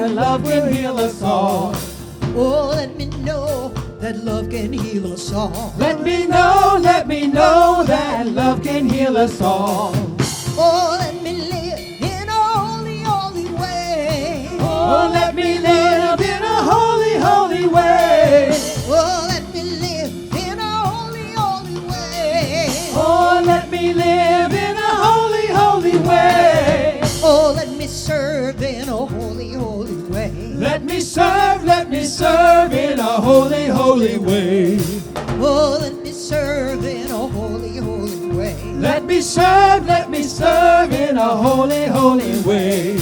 that love can heal us all. Oh, let me know that love can heal us all. Let me know that love can heal us all. Oh, let me live in a holy, holy way. Oh, let me live in a holy, holy way. Oh, let me live in a holy, holy way. Oh, let me live in a holy, holy way. Oh, let me serve in a holy, holy way. Let me serve in a holy, holy way. Oh, let me serve in a holy, holy way. Let me serve in a holy, holy way.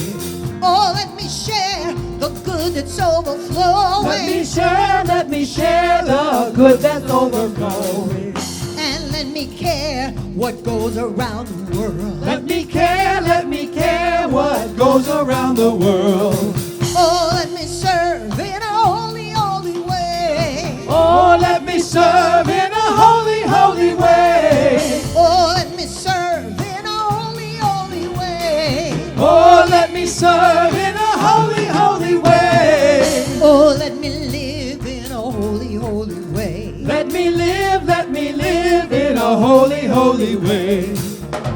Oh, let me share the good that's overflowing. Let me share the good that's overflowing. And let me care what goes around the world. Let me care what goes around the world. Oh, let me serve in a holy, holy way. Oh, let me serve in a holy, holy way. Oh, let me serve in a holy, holy way. Oh, let me serve in a holy, holy way. Oh, let me live in a holy, holy way. Let me live in a holy, holy way.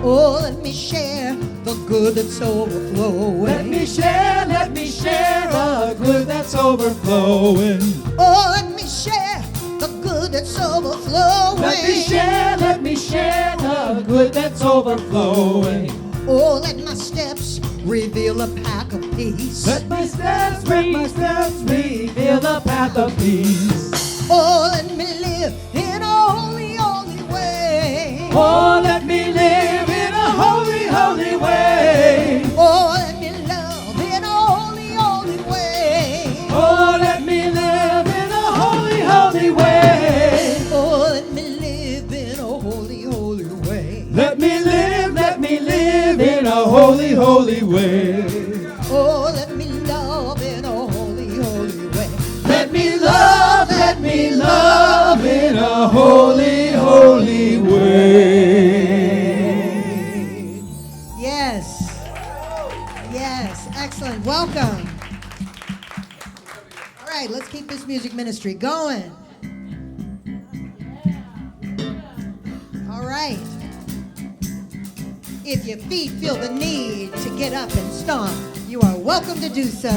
Oh, let me share the good that's overflowing. Let me share the good that's overflowing. Oh, let me share the good that's overflowing. Let me share the good that's overflowing. Oh, let my steps reveal a path of peace. Let my steps reveal the path of peace. Oh, let me live in a holy, holy way. Oh, let me live in a holy, holy way. Oh, let me love in a holy, holy way. Oh, let me live in a holy, holy way. Oh, let me live in a holy, holy way. Let me live in a holy, holy way. Oh, let me love in a holy, holy way. Let me love in a holy, holy way. Yes. Yes. Excellent. Welcome. All right, let's keep this music ministry going. All right. If your feet feel the need to get up and stomp, you are welcome to do so.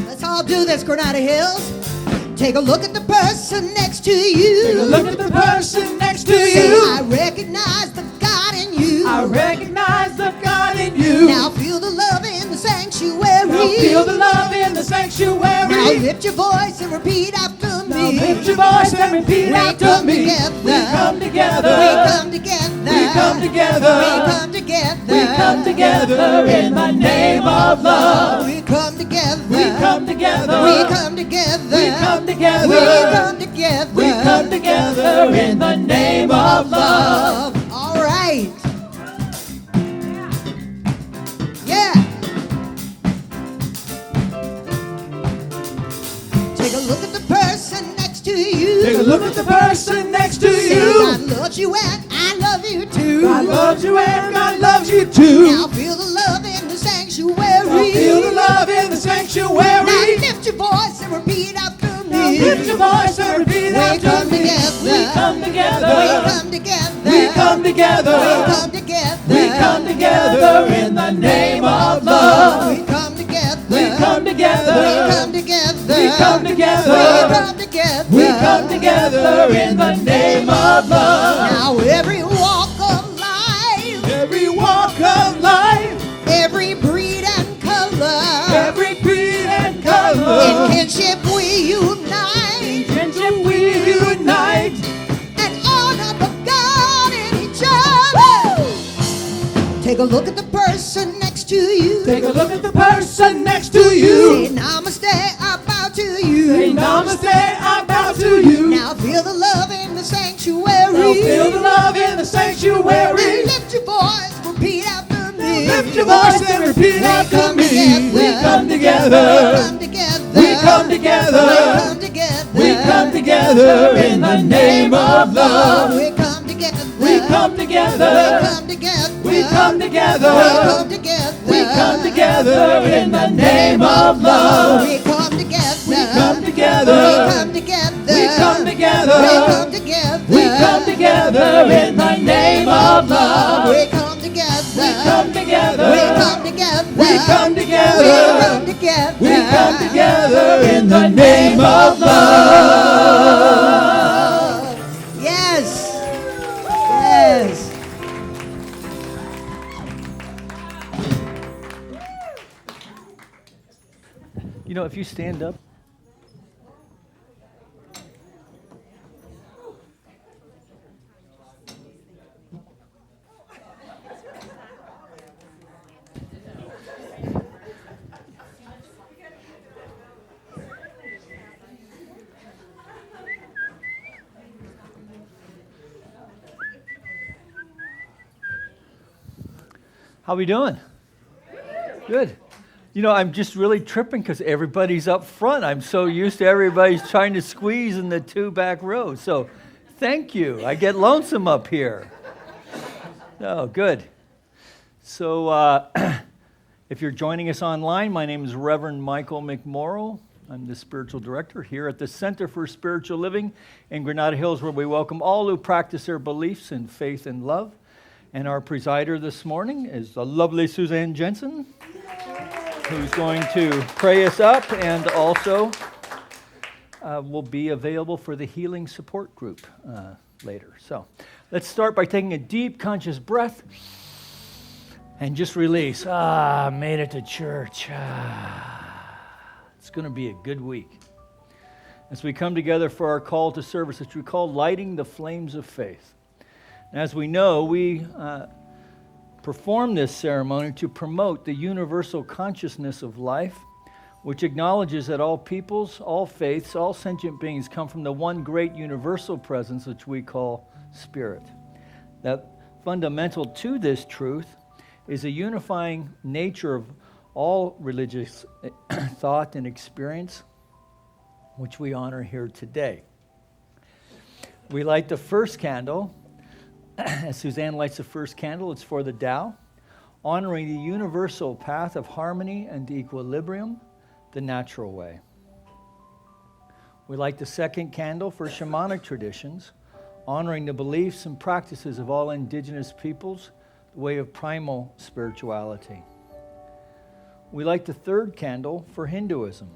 Let's all do this, Granada Hills. Take a look at the person next to you. Take a look at the person next to Say, you. I recognize the God in you. I recognize the God in you. Now feel the love in the sanctuary. Now feel the love in the sanctuary. Now lift your voice and repeat after Now me. lift your voice and repeat after me. We come together. We come together. We come together. We come together. We come together in the name of love. We come together. We come together. We come together. We come together. We come together. We come together in the name of love. All right. Yeah. Take a look at the person next to you. Take a look at the person next to Say, you. God loves you and I love you too. God loves you and God loves you too. Now feel the love in the sanctuary. Now feel the love in the sanctuary. Now lift your voice and repeat after me. Now lift your voice and repeat after me. We come together. We come together. We come together. We come together. We come together in the name of love. We come together. We come together. We come together. We come together. We come together. We come together in the name of love. Now every walk of life, Every walk of life, every breed and color, every creed and color, in kinship we unite, in kinship we unite. and honor the God in each other. Take a look at the person next to you. Take a look at the person next to you. Say namaste, I bow to you. Say namaste, I bow to you. Now feel the love in the sanctuary. Now feel the love in the sanctuary. And lift your voice, repeat after me. Lift your voice and repeat after me. We come together. We come together. We come together. We come together in the name of love. We come together. We come together. We come together. We come together. We come together. We come together in the name of love. We come together. We come together. We come together. We come together. We come together. We come together in the name of love. We come together. We come together. We come together. We come together. We come together. We come together in the name of love. Yes. Yes. You know, if you stand up. How we doing? Good. You know, I'm just really tripping because everybody's up front. I'm so used to everybody's trying to squeeze in the two back rows. So thank you. I get lonesome up here. Oh, good. So if you're joining us online, my name is Reverend Michael McMorrow. I'm the spiritual director here at the Center for Spiritual Living in Granada Hills, where we welcome all who practice their beliefs in faith and love. And our presider this morning is the lovely Suzanne Jensen, who's going to pray us up and also will be available for the healing support group later. So let's start by taking a deep conscious breath and just release. Made it to church. It's going to be a good week. As we come together for our call to service, which we call Lighting the Flames of Faith. As we know, we perform this ceremony to promote the universal consciousness of life, which acknowledges that all peoples, all faiths, all sentient beings come from the one great universal presence, which we call Spirit. That fundamental to this truth is a unifying nature of all religious thought and experience, which we honor here today. We light the first candle. As Suzanne lights the first candle, it's for the Tao, honoring the universal path of harmony and equilibrium, the natural way. We light the second candle for shamanic traditions, honoring the beliefs and practices of all indigenous peoples, the way of primal spirituality. We light the third candle for Hinduism,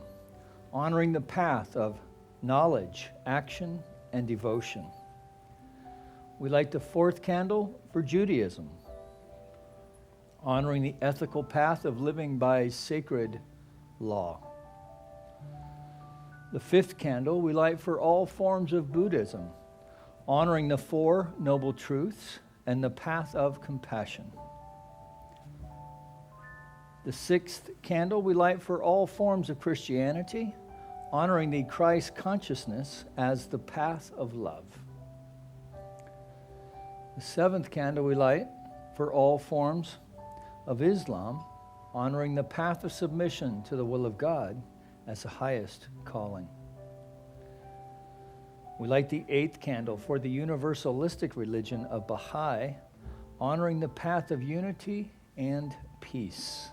honoring the path of knowledge, action, and devotion. We light the fourth candle for Judaism, honoring the ethical path of living by sacred law. The fifth candle we light for all forms of Buddhism, honoring the Four Noble Truths and the path of compassion. The sixth candle we light for all forms of Christianity, honoring the Christ consciousness as the path of love. The seventh candle we light for all forms of Islam, honoring the path of submission to the will of God as the highest calling. We light the eighth candle for the universalistic religion of Baha'i, honoring the path of unity and peace.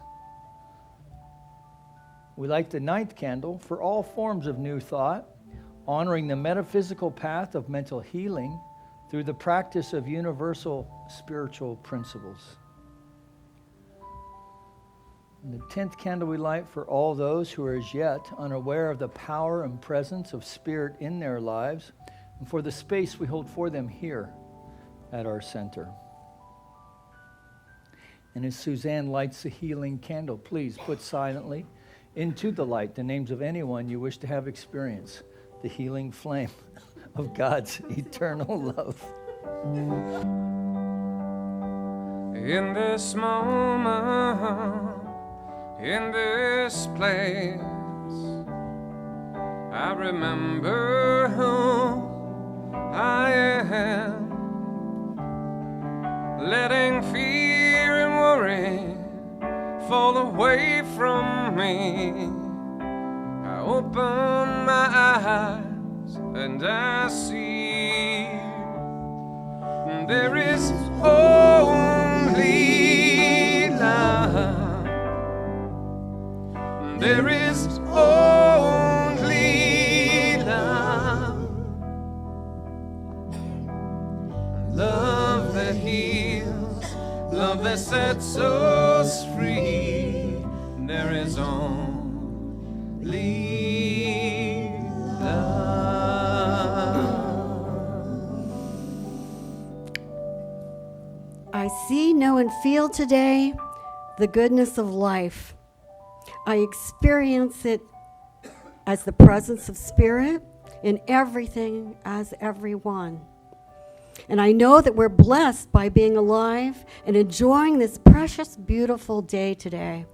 We light the ninth candle for all forms of new thought, honoring the metaphysical path of mental healing through the practice of universal spiritual principles. And the 10th candle we light for all those who are as yet unaware of the power and presence of Spirit in their lives, and for the space we hold for them here at our center. And as Suzanne lights the healing candle, please put silently into the light the names of anyone you wish to have experience the healing flame of God's eternal love. In this moment, in this place, I remember who I am, letting fear and worry fall away from me. I open my eyes and I see there is only There is only love, love that heals, love that sets us free. There is only love. I see, know, and feel today the goodness of life. I experience it as the presence of Spirit in everything, as everyone. And I know that we're blessed by being alive and enjoying this precious, beautiful day today.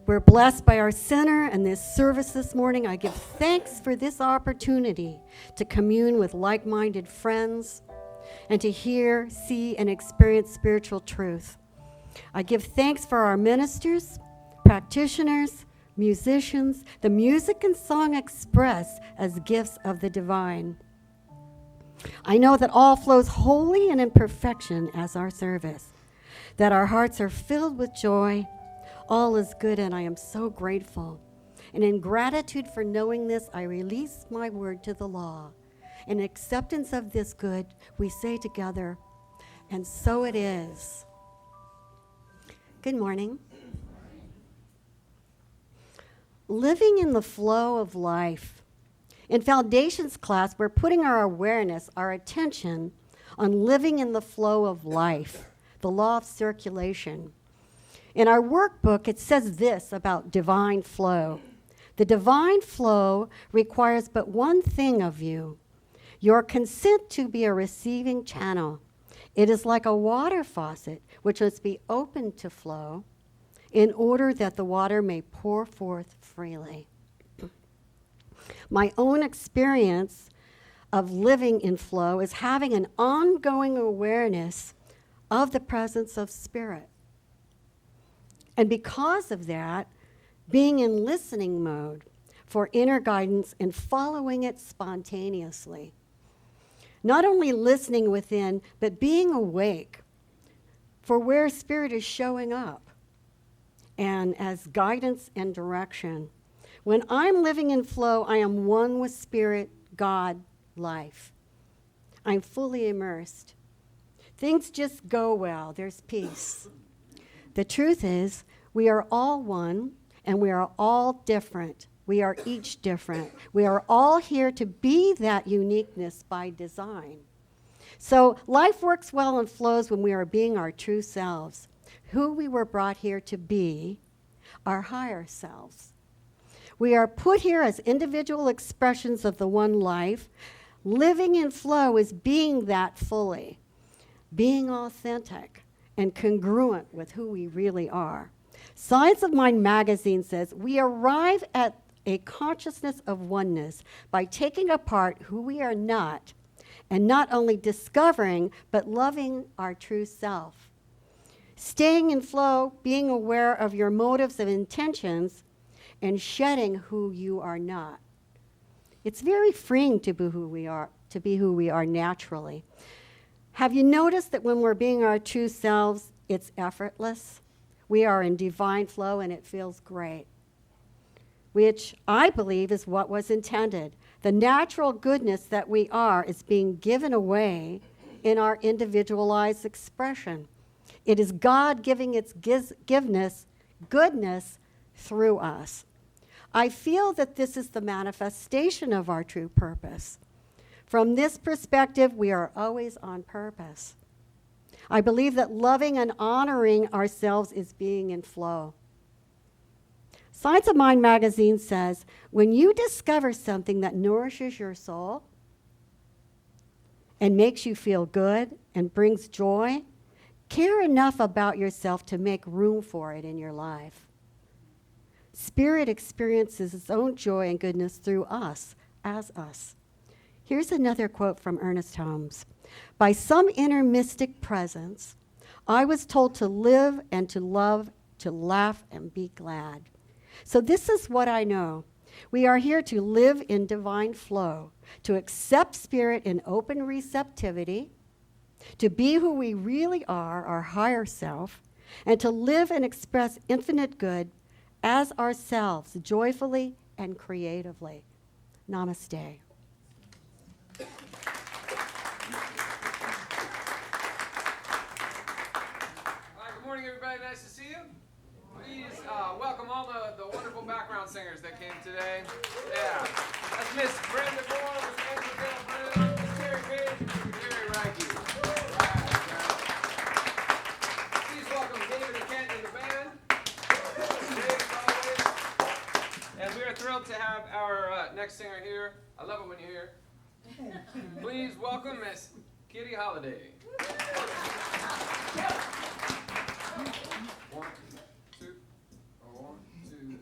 We're blessed by our center and this service this morning. I give thanks for this opportunity to commune with like-minded friends and to hear, see, and experience spiritual truth. I give thanks for our ministers, practitioners, musicians, the music and song expressed as gifts of the divine. I know that all flows wholly and in perfection as our service, that our hearts are filled with joy. All is good, and I am so grateful. And in gratitude for knowing this, I release my word to the law. In acceptance of this good, we say together, and so it is. Good morning. Living in the flow of life. In Foundations class, we're putting our awareness, our attention on living in the flow of life, the law of circulation. In our workbook, it says this about divine flow. The divine flow requires but one thing of you, your consent to be a receiving channel. It is like a water faucet, which must be open to flow in order that the water may pour forth freely. My own experience of living in flow is having an ongoing awareness of the presence of Spirit. And because of that, being in listening mode for inner guidance and following it spontaneously. Not only listening within, but being awake for where Spirit is showing up and as guidance and direction. When I'm living in flow, I am one with Spirit, God, life. I'm fully immersed. Things just go well. There's peace. The truth is, we are all one, and we are all different. We are each different. We are all here to be that uniqueness by design. So life works well and flows when we are being our true selves, who we were brought here to be, our higher selves. We are put here as individual expressions of the one life. Living in flow is being that fully, being authentic and congruent with who we really are. Science of Mind magazine says we arrive at a consciousness of oneness by taking apart who we are not and not only discovering but loving our true self. Staying in flow, being aware of your motives and intentions, and shedding who you are not. It's very freeing to be who we are naturally. Have you noticed that when we're being our true selves, it's effortless? We are in divine flow and it feels great, which I believe is what was intended. The natural goodness that we are is being given away in our individualized expression. It is God giving its goodness through us. I feel that this is the manifestation of our true purpose. From this perspective, we are always on purpose. I believe that loving and honoring ourselves is being in flow. Science of Mind magazine says, when you discover something that nourishes your soul and makes you feel good and brings joy, care enough about yourself to make room for it in your life. Spirit experiences its own joy and goodness through us, as us. Here's another quote from Ernest Holmes. By some inner mystic presence, I was told to live and to love, to laugh and be glad. So this is what I know. We are here to live in divine flow, to accept Spirit in open receptivity, to be who we really are, our higher self, and to live and express infinite good as ourselves, joyfully and creatively. Namaste. Good morning, everybody. Nice to see you. Please welcome all the wonderful background singers that came today. Yeah. That's Miss Brenda Moore, Miss Angela Brown, Miss Terry Page, and Mr. Gary Reike. Please welcome David and Kent in the band. As always. And we are thrilled to have our next singer here. I love it when you're here. Please welcome Miss Kitty Holiday. One, two, one, two.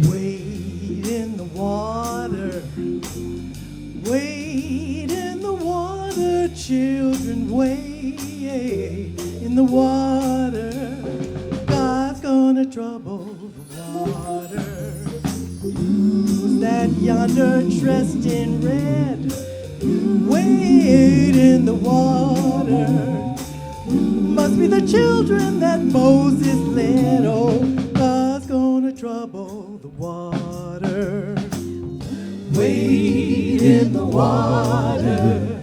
Wade in the water, wade in the water, children, wade in the water. God's gonna trouble the water. Who's that yonder dressed in red? Wade in the water. Must be the children that Moses led. Oh, God's gonna trouble the water. Wade in the water.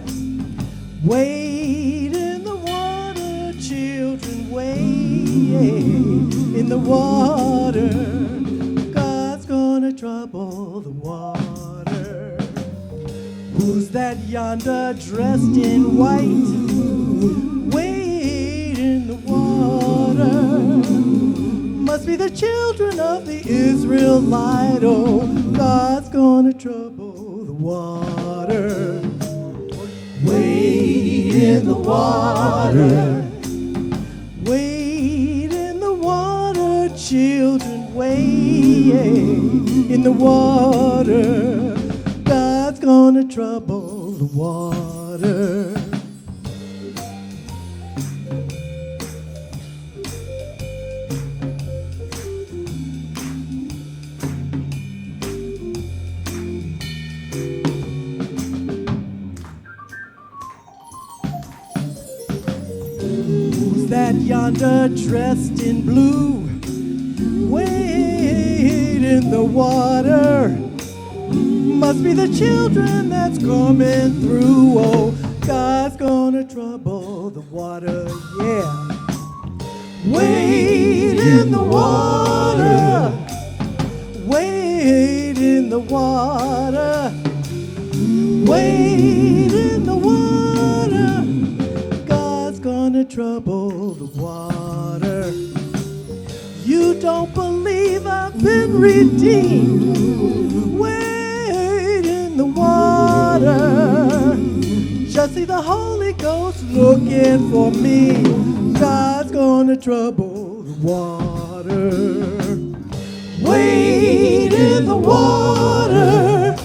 Wade in the water, children, wade in the water. God's gonna trouble the water. Who's that yonder dressed in white? Wade in the water. Must be the children of the Israelite. Oh, God's gonna trouble the water. Wade in the water. Wade in the water, children, wade in the water. God's gonna trouble the water. Who's that yonder dressed in blue? Wade in the water. Must be the children that's coming through. Oh, God's gonna trouble the water, yeah. Wade in the water. Wade in the water. Wade in the water. God's gonna trouble the water. You don't believe I've been redeemed? Wade in the water. Just see the Holy Ghost looking for me. God's gonna trouble the water. Wade in the water.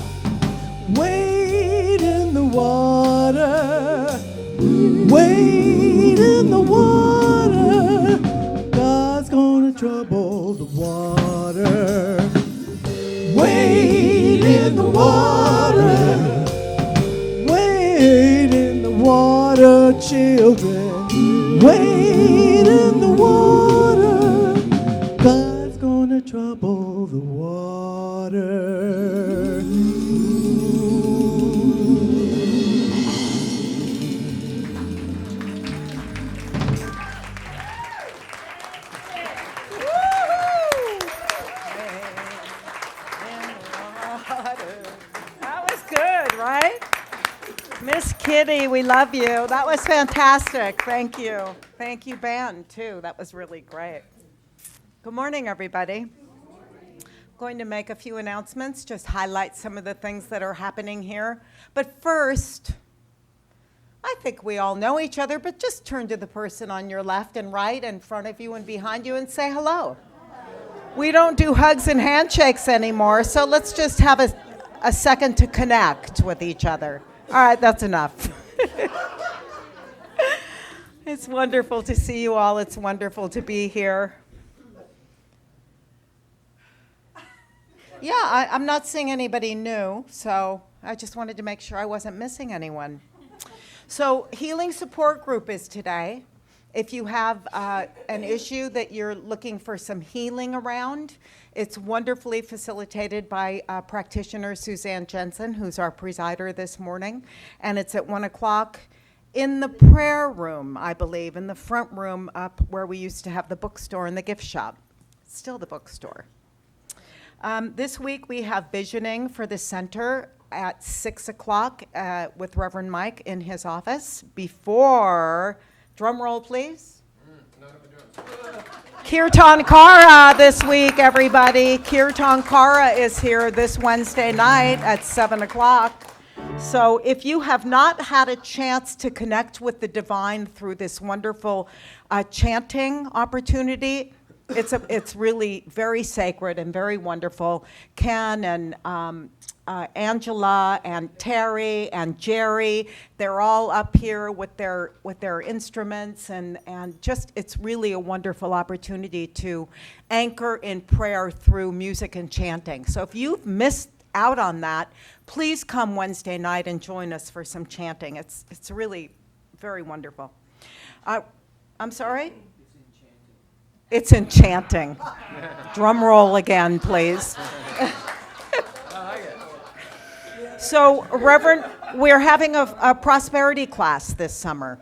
Wade in the water. Wade in the water. God's gonna trouble the water. Wade in the water. Wade in the water, children. Wade in the water. God's gonna trouble the water. That was good, right? Miss Kitty, we love you. That was fantastic. Thank you. Thank you, band, too. That was really great. Good morning, everybody. Going to make a few announcements, just highlight some of the things that are happening here. But first, I think we all know each other, but just turn to the person on your left and right, in front of you and behind you, and say hello. We don't do hugs and handshakes anymore, so let's just have a second to connect with each other. All right, that's enough. It's wonderful to see you all. It's wonderful to be here. Yeah, I'm not seeing anybody new, so I just wanted to make sure I wasn't missing anyone. So Healing Support Group is today. If you have an issue that you're looking for some healing around, it's wonderfully facilitated by practitioner Suzanne Jensen, who's our presider this morning. And it's at 1 o'clock in the prayer room, I believe, in the front room up where we used to have the bookstore and the gift shop. It's still the bookstore. This week we have visioning for the center at 6 o'clock with Reverend Mike in his office before, drum roll please. Kirtan Kara this week, everybody. Kirtan Kara is here this Wednesday night at 7 o'clock. So if you have not had a chance to connect with the divine through this wonderful chanting opportunity, it's really very sacred and very wonderful. Ken and Angela and Terry and Jerry, they're all up here with their instruments, and just it's really a wonderful opportunity to anchor in prayer through music and chanting. So if you've missed out on that, please come Wednesday night and join us for some chanting. It's really very wonderful. I'm sorry? It's enchanting. Drum roll again, please. So, Reverend, we're having a prosperity class this summer.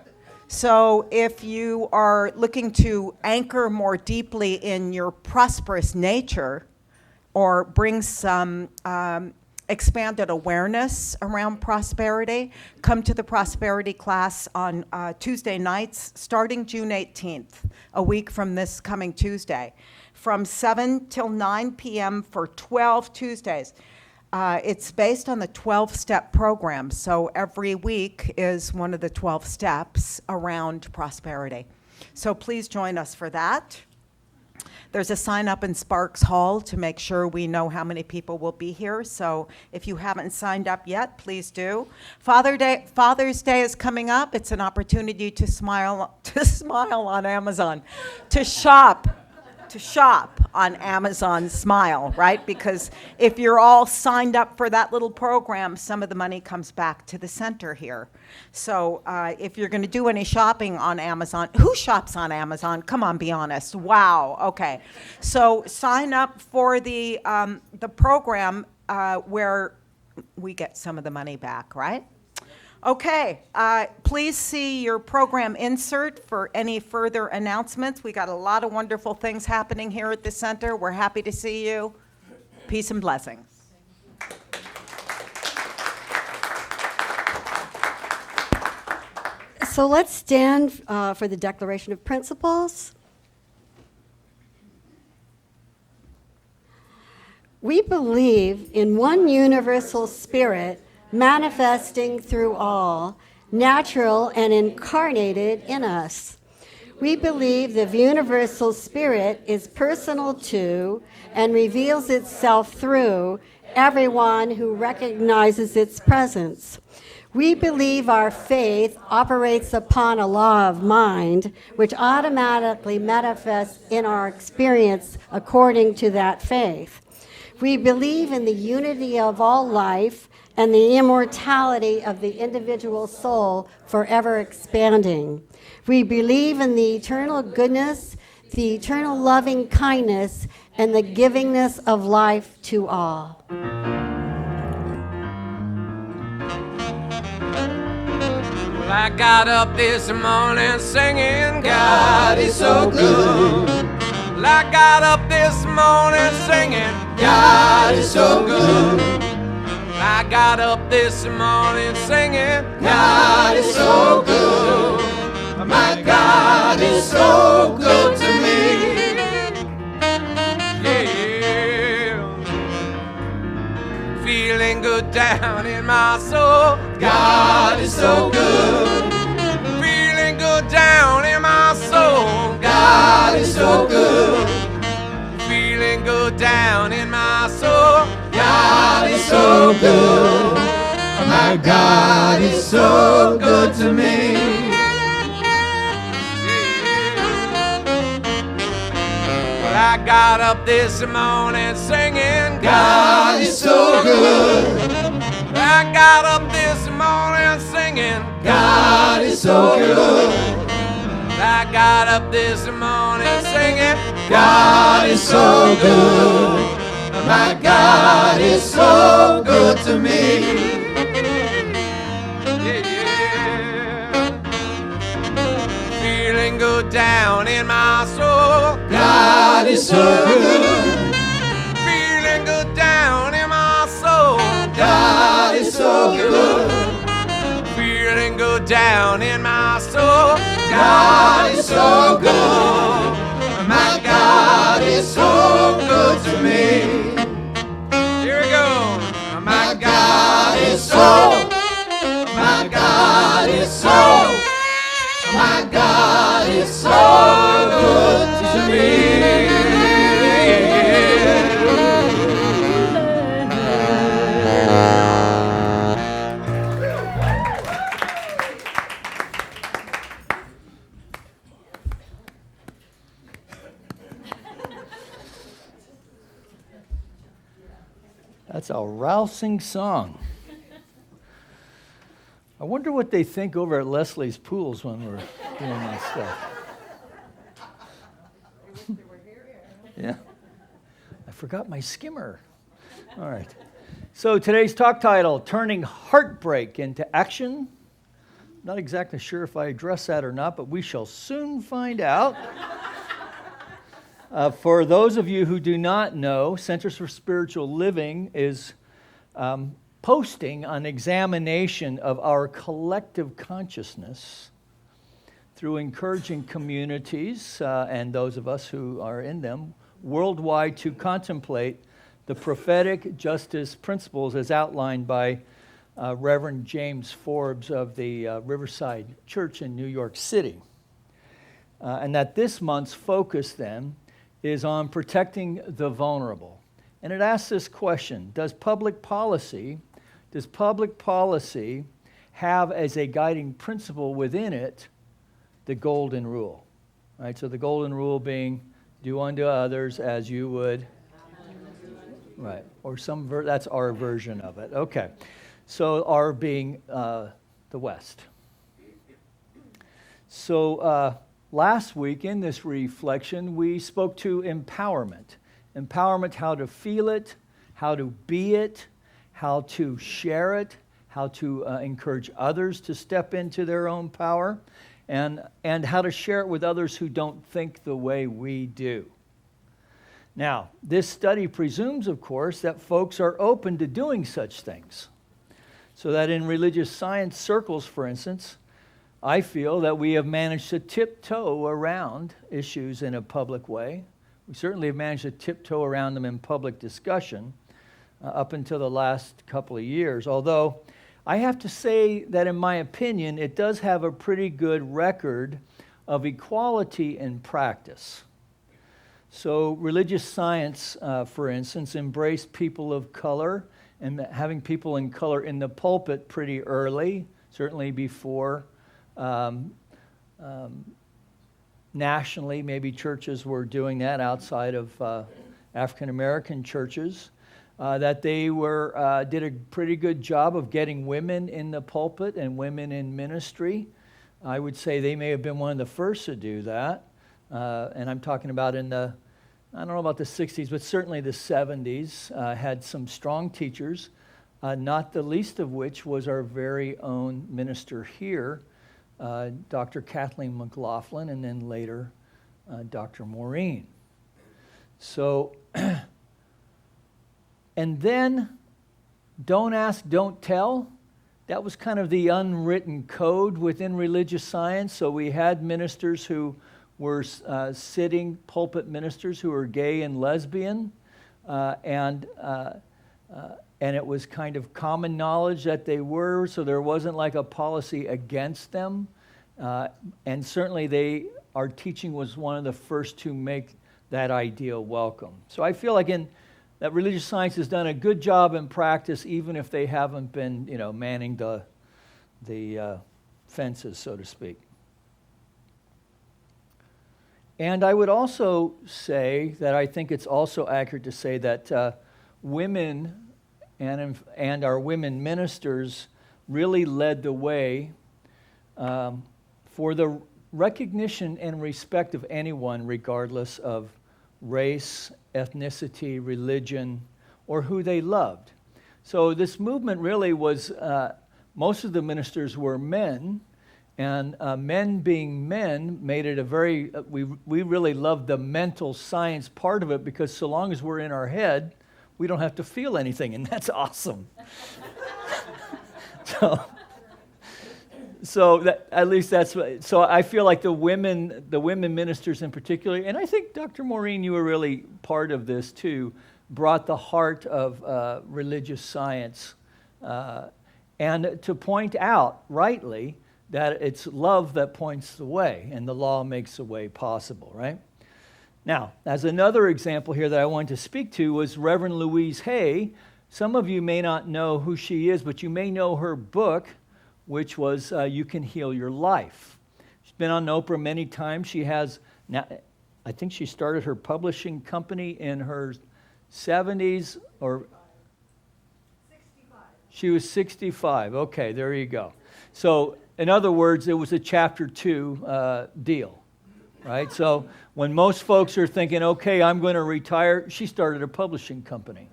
So if you are looking to anchor more deeply in your prosperous nature or bring some expanded awareness around prosperity, come to the prosperity class on Tuesday nights starting June 18th, a week from this coming Tuesday, from 7 till 9 p.m. for 12 Tuesdays. It's based on the 12-step program, so every week is one of the 12 steps around prosperity. So please join us for that. There's a sign up in Sparks Hall to make sure we know how many people will be here. So if you haven't signed up yet, please do. Father's Day is coming up. It's an opportunity to smile on Amazon, to shop on Amazon Smile, right? Because if you're all signed up for that little program, some of the money comes back to the center here. So if you're going to do any shopping on Amazon, who shops on Amazon? Come on, be honest. Wow. Okay. So sign up for the program where we get some of the money back, right? Okay, please see your program insert for any further announcements. We got a lot of wonderful things happening here at the center. We're happy to see you. Peace and blessings. So let's stand for the Declaration of Principles. We believe in one universal spirit manifesting through all, natural and incarnated in us. We believe the universal spirit is personal to and reveals itself through everyone who recognizes its presence. We believe our faith operates upon a law of mind, which automatically manifests in our experience according to that faith. We believe in the unity of all life and the immortality of the individual soul forever expanding. We believe in the eternal goodness, the eternal loving kindness, and the givingness of life to all. Well, I got up this morning singing, God is so good. Well, I got up this morning singing, God is so good. I got up this morning singing, God is so good. My God is so good to me. Yeah. Feeling good down in my soul. God is so good. Feeling good down in my soul. God is so good. Feeling good down in my soul. God is so good. My God is so good to me. Well, I got up this morning singing, God is so good. I got up this morning singing, God is so good. I got up this morning singing, God is so good. My God is so good to me. Yeah, yeah. Feeling good down in my soul. God is so good. Feeling good down in my soul. God is so good. Feeling good down in my soul. God is so good. My God is so good to me. Here we go. My God is so. My God is so. My God is so good to me. That's a rousing song. I wonder what they think over at Leslie's Pools when we're doing that stuff. Yeah. I forgot my skimmer. All right. So today's talk title, Turning Heartbreak into Action. Not exactly sure if I address that or not, but we shall soon find out. For those of you who do not know, Centers for Spiritual Living is posting an examination of our collective consciousness through encouraging communities and those of us who are in them worldwide to contemplate the prophetic justice principles as outlined by Reverend James Forbes of the Riverside Church in New York City. And that this month's focus then is on protecting the vulnerable. And it asks this question, does public policy have as a guiding principle within it the golden rule? Right? So the golden rule being do unto others as you would. Right. Or that's our version of it. Okay. So our being the West. So last week in this reflection, we spoke to empowerment. Empowerment, how to feel it, how to be it, how to share it, how to encourage others to step into their own power, and how to share it with others who don't think the way we do. Now, this study presumes, of course, that folks are open to doing such things. So that in religious science circles, for instance, I feel that we have managed to tiptoe around issues in a public way. We certainly have managed to tiptoe around them in public discussion up until the last couple of years. Although I have to say that in my opinion, it does have a pretty good record of equality in practice. So religious science, for instance, embraced people of color and having people in color in the pulpit pretty early, certainly before nationally, maybe churches were doing that outside of African American churches. That they did a pretty good job of getting women in the pulpit and women in ministry. I would say they may have been one of the first to do that. And I'm talking about in the, I don't know about the 60s, but certainly the 70s, had some strong teachers, not the least of which was our very own minister here, Dr. Kathleen McLaughlin, and then later Dr. Maureen. So, and then don't ask, don't tell. That was kind of the unwritten code within religious science. So we had ministers who were sitting pulpit ministers who were gay and lesbian, and it was kind of common knowledge that they were, so there wasn't like a policy against them. And certainly our teaching was one of the first to make that idea welcome. So I feel like that religious science has done a good job in practice, even if they haven't been, manning the fences, so to speak. And I would also say that I think it's also accurate to say that women and our women ministers really led the way for the recognition and respect of anyone, regardless of race, ethnicity, religion, or who they loved. So this movement really was, most of the ministers were men, and men being men made it a very, we really loved the mental science part of it, because so long as we're in our head, we don't have to feel anything, and that's awesome. So that, at least that's what, so I feel like the women ministers in particular, and I think Dr. Maureen, you were really part of this too, brought the heart of religious science, and to point out rightly that it's love that points the way, and the law makes the way possible, right? Now, as another example here that I wanted to speak to was Reverend Louise Hay. Some of you may not know who she is, but you may know her book, which was You Can Heal Your Life. She's been on Oprah many times. She has, now, I think she started her publishing company in her 70s, or 65. She was 65. Okay, there you go. So, in other words, it was a chapter 2 deal. Right? So when most folks are thinking, okay, I'm going to retire, she started a publishing company,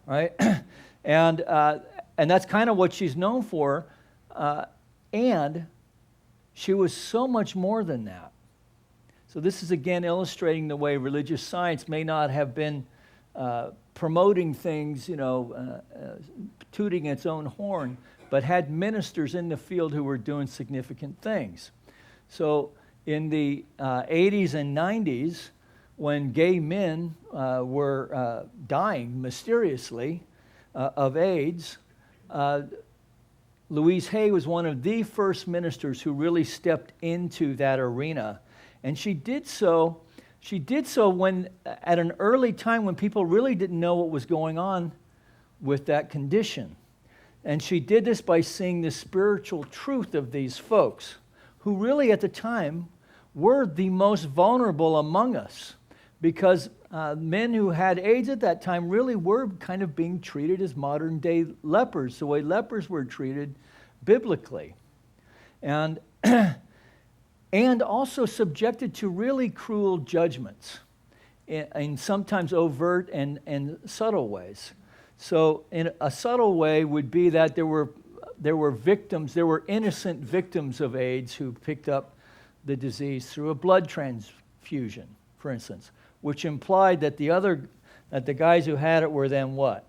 right? And that's kind of what she's known for. And she was so much more than that. So this is again illustrating the way religious science may not have been promoting things, tooting its own horn, but had ministers in the field who were doing significant things. So in the 80s and 90s, when gay men were dying mysteriously of AIDS, Louise Hay was one of the first ministers who really stepped into that arena. And she did so when, at an early time when people really didn't know what was going on with that condition. And she did this by seeing the spiritual truth of these folks, who really at the time were the most vulnerable among us, because men who had AIDS at that time really were kind of being treated as modern day lepers, the way lepers were treated biblically. And, and also subjected to really cruel judgments in sometimes overt and subtle ways. So in a subtle way would be that there were victims, there were innocent victims of AIDS who picked up the disease through a blood transfusion, for instance, which implied that the guys who had it were then what?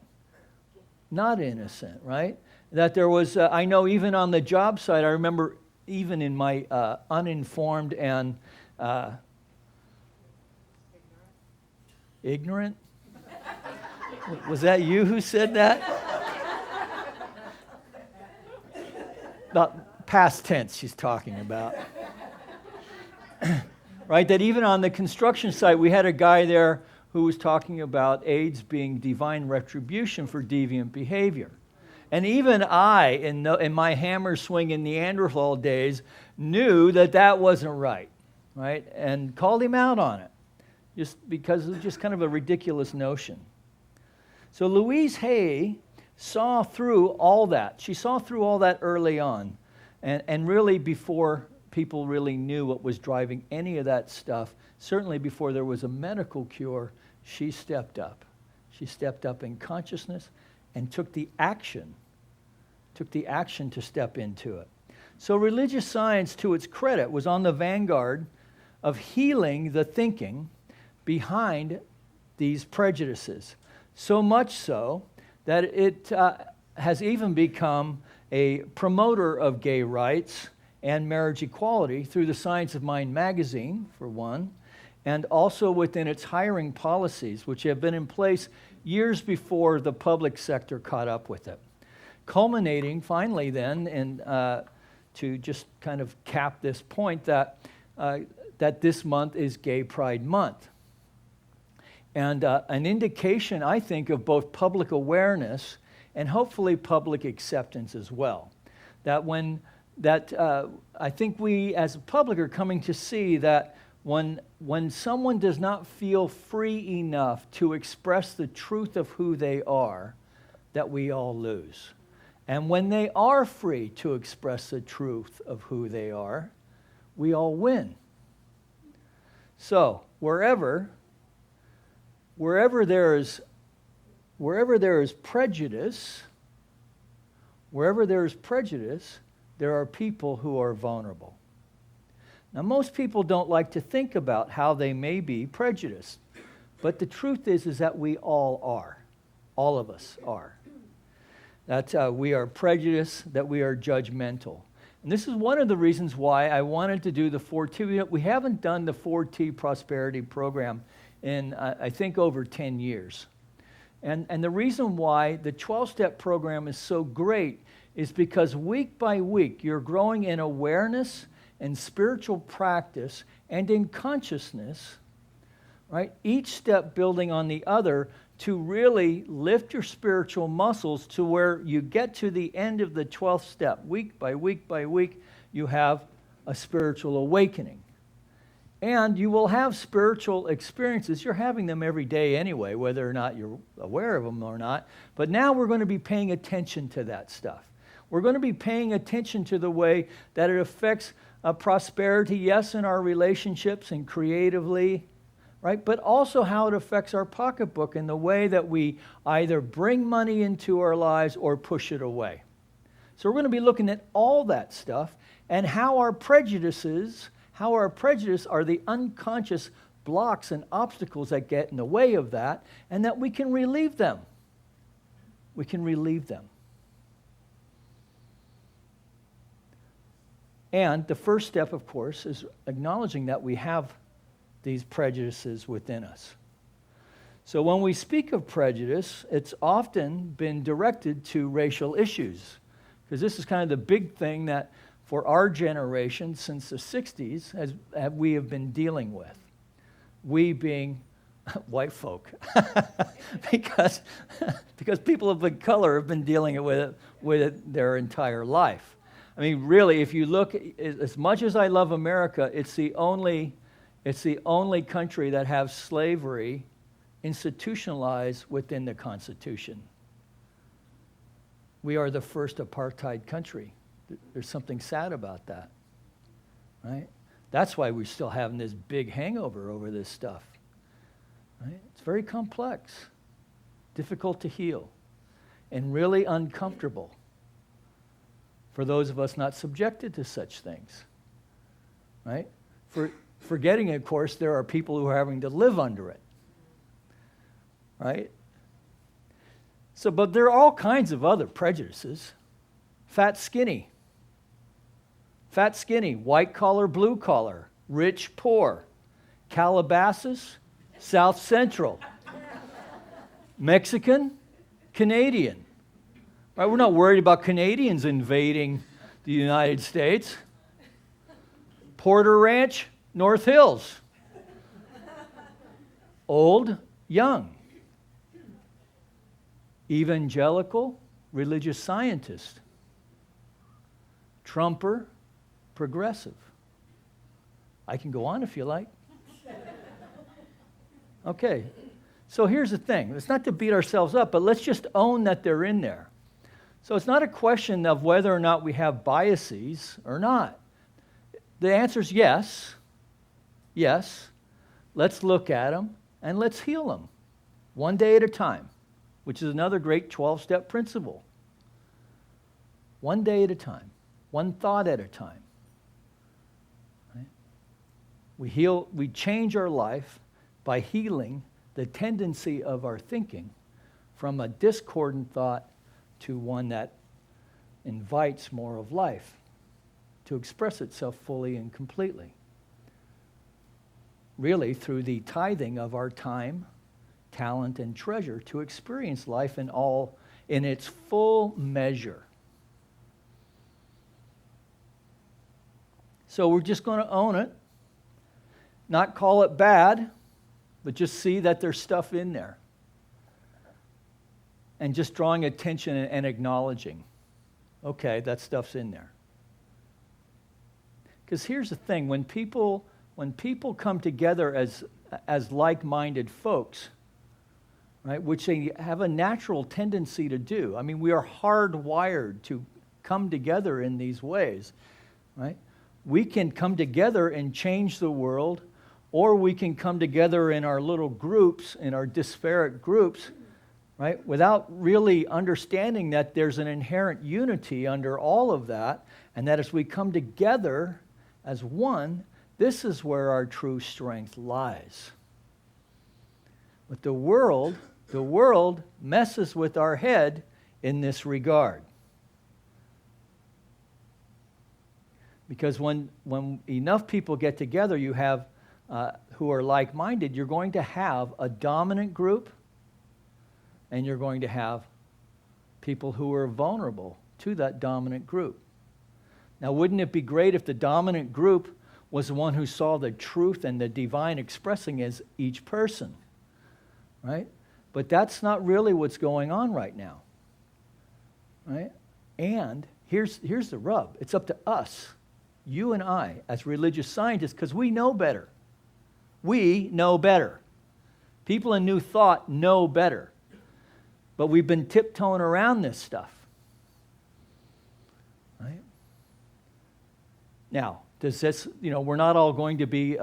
Not innocent, right? That there was, I know even on the job site, I remember even in my uninformed and ignorant? Was that you who said that? Not past tense she's talking about. Right, that even on the construction site, we had a guy there who was talking about AIDS being divine retribution for deviant behavior. And even I, in my hammer-swinging Neanderthal days, knew that that wasn't right, and called him out on it, just because it was just kind of a ridiculous notion. So Louise Hay saw through all that. She saw through all that early on, and really before people really knew what was driving any of that stuff, certainly before there was a medical cure, she stepped up. She stepped up in consciousness and took the action to step into it. So religious science, to its credit, was on the vanguard of healing the thinking behind these prejudices. So much so that it has even become a promoter of gay rights and marriage equality through the Science of Mind magazine, for one, and also within its hiring policies, which have been in place years before the public sector caught up with it. Culminating finally then, and to just kind of cap this point, that this month is Gay Pride Month. And an indication, I think, of both public awareness and hopefully public acceptance as well. I think we as a public are coming to see that when someone does not feel free enough to express the truth of who they are, that we all lose. And when they are free to express the truth of who they are, we all win. So, wherever there is prejudice, there are people who are vulnerable. Now, most people don't like to think about how they may be prejudiced, but the truth is that we all are. All of us are. That we are prejudiced, that we are judgmental. And this is one of the reasons why I wanted to do the 4T. We haven't done the 4T prosperity program in, I think, over 10 years. And the reason why the 12-step program is so great is because week by week you're growing in awareness and spiritual practice and in consciousness, right? Each step building on the other to really lift your spiritual muscles to where you get to the end of the 12th step. Week by week by week, you have a spiritual awakening. And you will have spiritual experiences. You're having them every day anyway, whether or not you're aware of them or not. But now we're going to be paying attention to that stuff. We're going to be paying attention to the way that it affects prosperity, yes, in our relationships and creatively, right? But also how it affects our pocketbook and the way that we either bring money into our lives or push it away. So we're going to be looking at all that stuff and how our prejudice are the unconscious blocks and obstacles that get in the way of that, and that we can relieve them. We can relieve them. And the first step, of course, is acknowledging that we have these prejudices within us. So when we speak of prejudice, it's often been directed to racial issues, because this is kind of the big thing that for our generation since the 60s we have been dealing with. We being white folk, because people of color have been dealing with it their entire life. I mean, really, if you look, as much as I love America, it's the only country that has slavery institutionalized within the Constitution. We are the first apartheid country. There's something sad about that, right? That's why we're still having this big hangover over this stuff, right? It's very complex, difficult to heal, and really uncomfortable for those of us not subjected to such things, right? Forgetting, of course, there are people who are having to live under it, right? So, but there are all kinds of other prejudices. Fat, skinny, white collar, blue collar, rich, poor, Calabasas, South Central, Mexican, Canadian. Right? We're not worried about Canadians invading the United States. Porter Ranch, North Hills. Old, young. Evangelical, religious scientist. Trumper, progressive. I can go on if you like. Okay, so here's the thing. It's not to beat ourselves up, but let's just own that they're in there. So it's not a question of whether or not we have biases or not. The answer is yes. Yes. Let's look at them and let's heal them. One day at a time, which is another great 12-step principle. One day at a time. One thought at a time. Right? We change our life by healing the tendency of our thinking from a discordant thought to one that invites more of life to express itself fully and completely. Really, through the tithing of our time, talent, and treasure to experience life in its full measure. So we're just going to own it, not call it bad, but just see that there's stuff in there. And just drawing attention and acknowledging, okay, that stuff's in there. Because here's the thing, when people when people come together as like-minded folks, right, which they have a natural tendency to do. I mean, we are hardwired to come together in these ways, right? We can come together and change the world, or we can come together in our little groups, in our disparate groups, right, without really understanding that there's an inherent unity under all of that, and that as we come together as one, this is where our true strength lies. But the world messes with our head in this regard. Because when enough people get together, you have who are like-minded, you're going to have a dominant group, and you're going to have people who are vulnerable to that dominant group. Now, wouldn't it be great if the dominant group was the one who saw the truth and the divine expressing as each person, right? But that's not really what's going on right now, right? And here's the rub. It's up to us, you and I, as religious scientists, because we know better. We know better. People in New Thought know better. But we've been tiptoeing around this stuff, right? Now, does this, we're not all going to be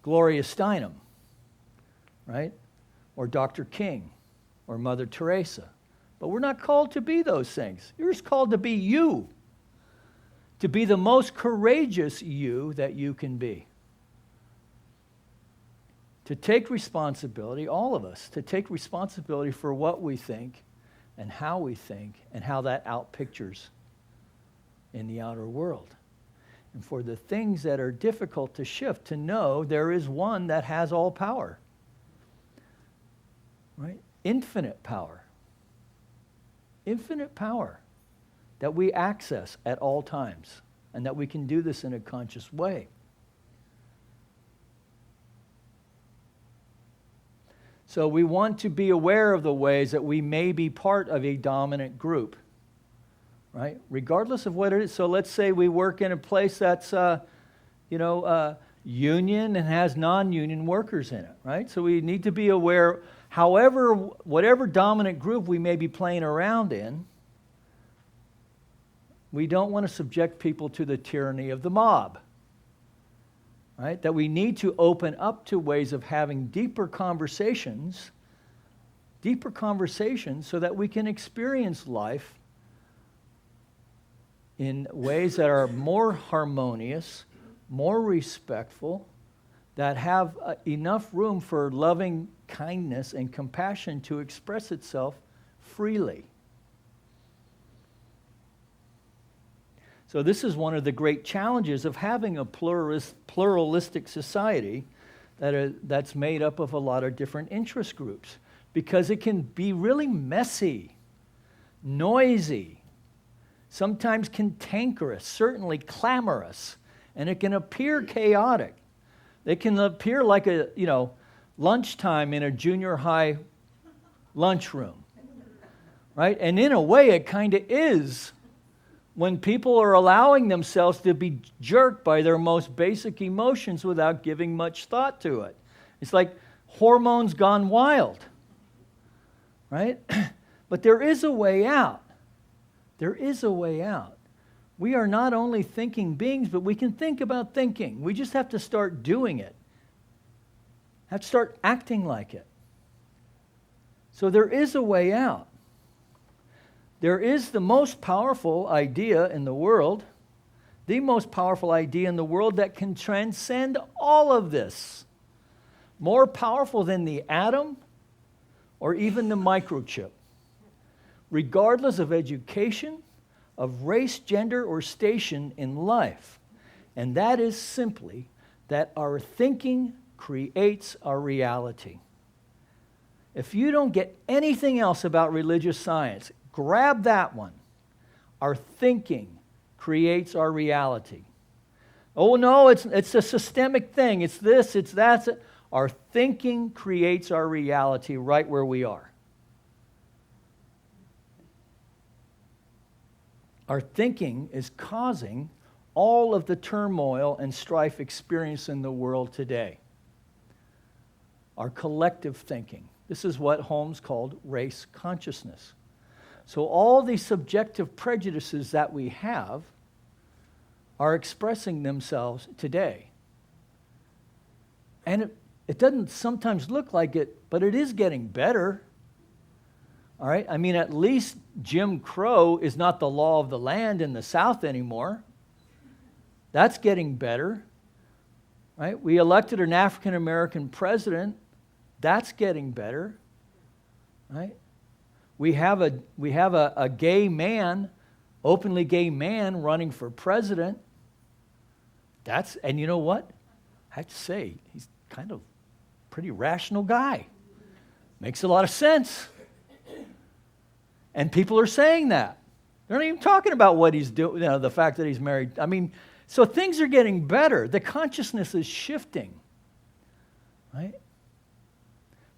Gloria Steinem, right? Or Dr. King, or Mother Teresa. But we're not called to be those things. You're just called to be you, to be the most courageous you that you can be. To take responsibility, all of us, to take responsibility for what we think and how that outpictures in the outer world. And for the things that are difficult to shift, to know there is one that has all power. Right? Infinite power. Infinite power that we access at all times, and that we can do this in a conscious way. So we want to be aware of the ways that we may be part of a dominant group, right? Regardless of what it is. So let's say we work in a place that's, union and has non-union workers in it, right? So we need to be aware, whatever dominant group we may be playing around in, we don't want to subject people to the tyranny of the mob. Right? That we need to open up to ways of having deeper conversations so that we can experience life in ways that are more harmonious, more respectful, that have enough room for loving kindness and compassion to express itself freely. So this is one of the great challenges of having a pluralistic society that's made up of a lot of different interest groups, because it can be really messy, noisy, sometimes cantankerous, certainly clamorous, and it can appear chaotic. It can appear like lunchtime in a junior high lunchroom, right? And in a way, it kind of is, when people are allowing themselves to be jerked by their most basic emotions without giving much thought to it. It's like hormones gone wild, right? But there is a way out. There is a way out. We are not only thinking beings, but we can think about thinking. We just have to start doing it. Have to start acting like it. So there is a way out. There is the most powerful idea in the world, the most powerful idea in the world that can transcend all of this. More powerful than the atom or even the microchip. Regardless of education, of race, gender, or station in life. And that is simply that our thinking creates our reality. If you don't get anything else about religious science, grab that one. Our thinking creates our reality. Oh no, it's a systemic thing. It's this, it's that. Our thinking creates our reality right where we are. Our thinking is causing all of the turmoil and strife experienced in the world today. Our collective thinking. This is what Holmes called race consciousness. So all these subjective prejudices that we have are expressing themselves today. And it doesn't sometimes look like it, but it is getting better. All right? I mean, at least Jim Crow is not the law of the land in the South anymore. That's getting better. Right? We elected an African American president. That's getting better. Right? We have a gay man, openly gay man running for president. And you know what? I have to say, he's kind of a pretty rational guy. Makes a lot of sense. And people are saying that. They're not even talking about what he's doing, the fact that he's married. I mean, so things are getting better. The consciousness is shifting. Right?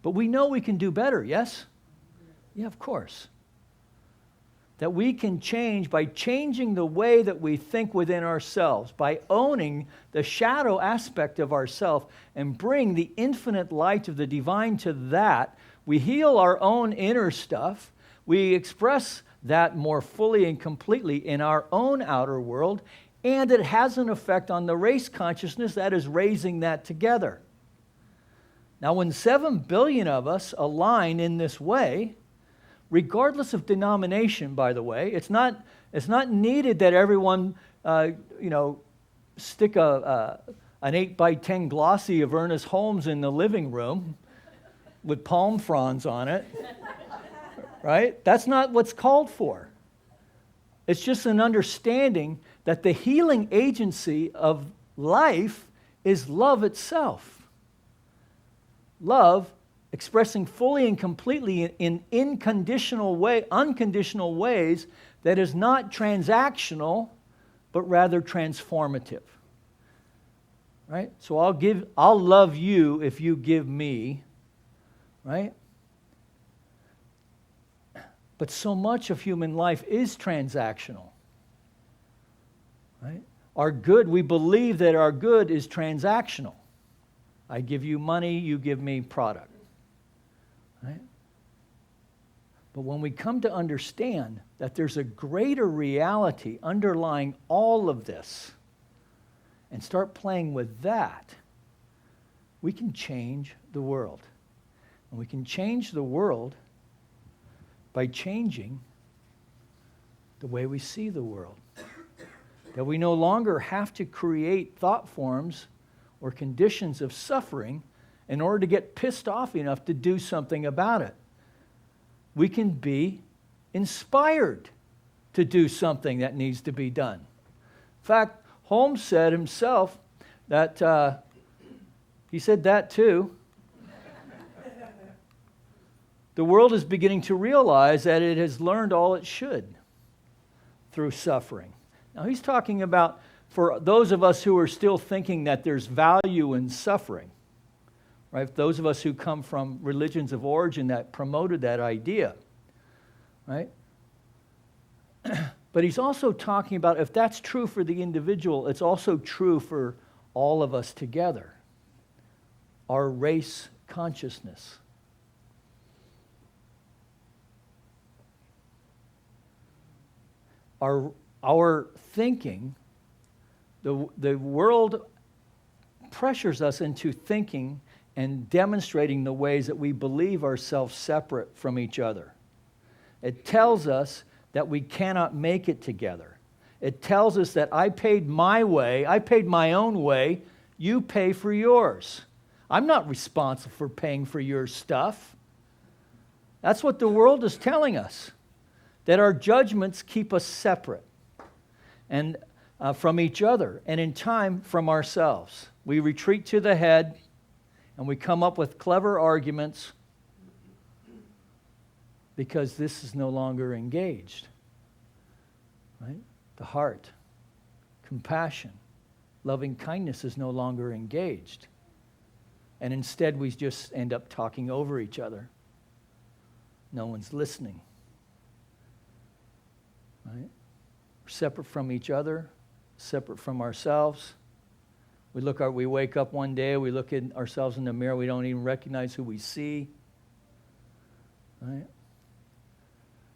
But we know we can do better, yes? Yeah, of course. That we can change by changing the way that we think within ourselves, by owning the shadow aspect of ourself and bring the infinite light of the divine to that. We heal our own inner stuff. We express that more fully and completely in our own outer world, and it has an effect on the race consciousness that is raising that together. Now, when 7 billion of us align in this way, regardless of denomination, by the way, it's not needed that everyone, stick an 8x10 glossy of Ernest Holmes in the living room with palm fronds on it, right? That's not what's called for. It's just an understanding that the healing agency of life is love itself. Love expressing fully and completely in unconditional ways that is not transactional, but rather transformative. Right? So I'll love you if you give me, right? But so much of human life is transactional. Right? We believe that our good is transactional. I give you money, you give me product. Right? But when we come to understand that there's a greater reality underlying all of this and start playing with that, we can change the world. And we can change the world by changing the way we see the world. That we no longer have to create thought forms or conditions of suffering in order to get pissed off enough to do something about it. We can be inspired to do something that needs to be done. In fact, Holmes said himself that, he said that too. The world is beginning to realize that it has learned all it should through suffering. Now he's talking about for those of us who are still thinking that there's value in suffering. Right? Those of us who come from religions of origin that promoted that idea, right? But he's also talking about if that's true for the individual, it's also true for all of us together. Our race consciousness. Our thinking, the world pressures us into thinking and demonstrating the ways that we believe ourselves separate from each other. It tells us that we cannot make it together. It tells us that I paid my way, I paid my own way, you pay for yours. I'm not responsible for paying for your stuff. That's what the world is telling us, that our judgments keep us separate and from each other, and in time from ourselves. We retreat to the head, and we come up with clever arguments because this is no longer engaged. Right? The heart, compassion, loving kindness is no longer engaged. And instead we just end up talking over each other. No one's listening. Right? We're separate from each other. separate from ourselves. We wake up one day, we look at ourselves in the mirror, we don't even recognize who we see. Right?